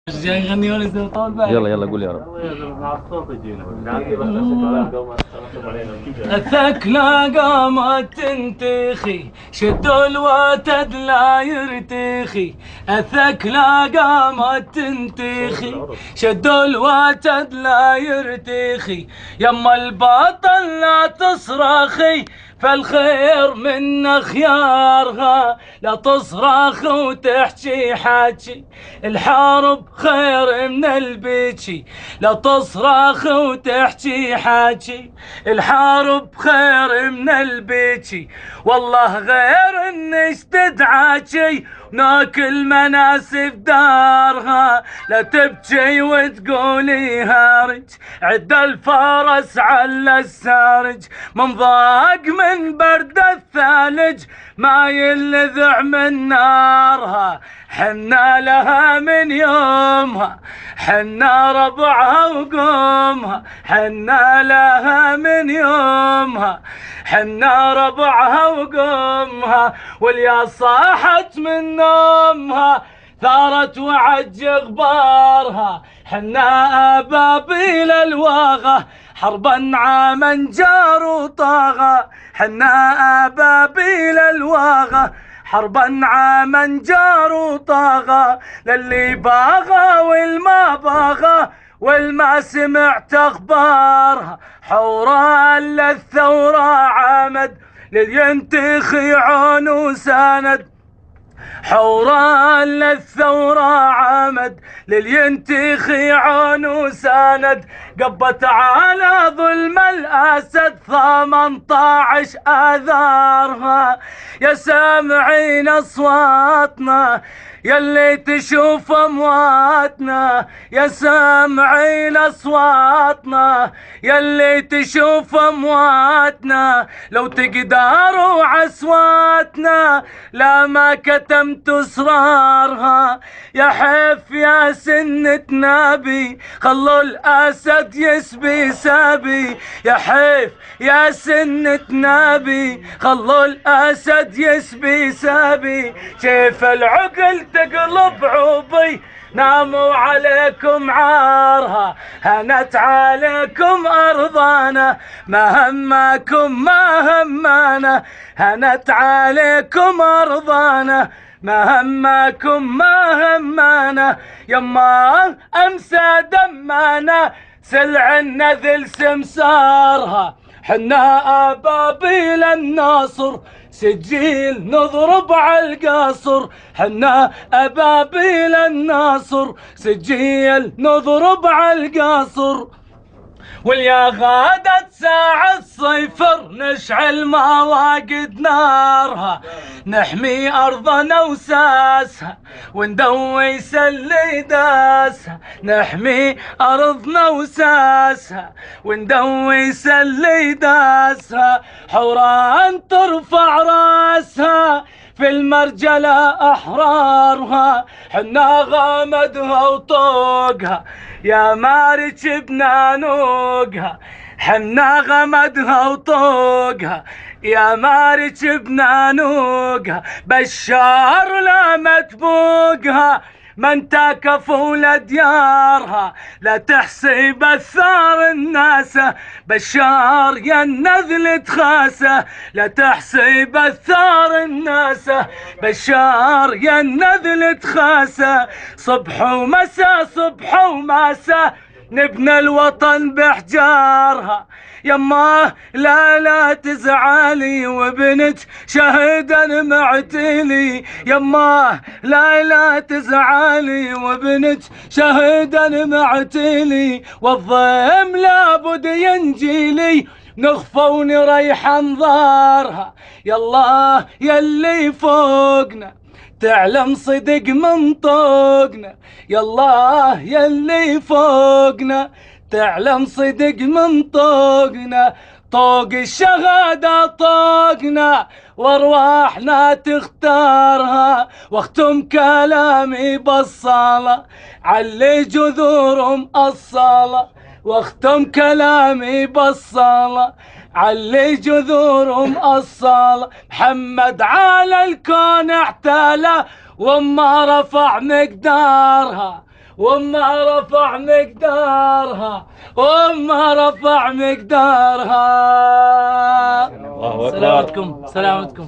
جاي يغني ولا يسوي طول بالك. يلا يلا قول يا رب. مع الصوت يجينا. الثكلى قامت تنتخي شدوا الوتد لا يرتخي. الثكلى قامت تنتخي شدوا الوتد لا يرتخي. يما البطل لا تصرخي فالخير من خيارها. لا تصرخ وتحكي حكي الحرب خير من البكي. لا تصرخ وتحكي حكي الحرب خير من البكي. والله غير انك تدعاكي ناكل مناسف دارها. لا تبكي وتقولي هارج عد الفرس على السارج. من ضاق من برد الثلج ما يلذع من نارها. حنا لها من يومها حنا ربعها وقومها. حنا لها من يومها حنا ربعها وقومها. واليا صاحت من نومها ثارت وعج غبارها. حنا أبابيل الواغة حربا عاما جار وطاغة. حنا أبابيل الواغة حربا عاما جار وطاغة. للي باغى والما باغى والما سمعت اخبارها. حورا للثورة عامد للينتخي عون وساند. حورا للثورة عامد للينتخي عون وساند. قبت على ظلم الأسد 18 آذارها. يا سامعين أصواتنا يلي تشوف أمواتنا. يا سامعين أصواتنا يلي تشوف أمواتنا. لو تقدروا عسواتنا لا ما كتمت أسرارها. يا حيف يا سنة نبي خلوا الأسد يسبي سبي. يا حيف يا سنة نبي خلوا الأسد يسبي سبي. كيف العقل تقلب عوبي ناموا عليكم عارها. هنت عليكم أرضانا ما همكم ما همانا. هنت عليكم أرضانا ما همكم ما همانا. يما أمسى دمانا سلع النذل سمسارها. حنا أبابيل الناصر سجيل نضرب على القصر. حنا أبابيل الناصر سجيل نضرب على القصر. واليا غادت ساعة صفر نشعل مواقد نارها. نحمي أرضنا وساسها وندوي سلي داسها. نحمي أرضنا وساسها وندوي سلي داسها. حوران ترفع راسها في المرجلة أحرارها. حنا غامدها وطوقها يا مارج بنانوقها. حنا غمدها وطوقها يا مارج بنانوقها. بشار لا متبوقها من تكفوا ديارها. لا تحسب الثار الناسة بشار يا النذل تخاسه. لا تحسب الثار الناسة بشار يا النذل تخاسه. صبح ومسا صبح ومسا نبنى الوطن بحجارها. يما لا تزعلي وبنت شهدا معتلي. يما لا تزعلي وبنت شهدا معتلي. والضيم لابد ينجيلي نخفى ونريح انظارها. يالله يلي فوقنا تعلم صدق منطقنا. يالله يلي فوقنا تعلم صدق منطقنا. طوق الشهادة طوقنا وارواحنا تختارها. واختم كلامي بالصلاة علي جذورهم الصلاة. واختم كلامي بالصلاة علي جذورهم الصلاة. محمد على الكون احتاله وما رفع مقدارها. وما رفع مقدارها وما رفع مقدارها. الله أكبر. سلامتكم.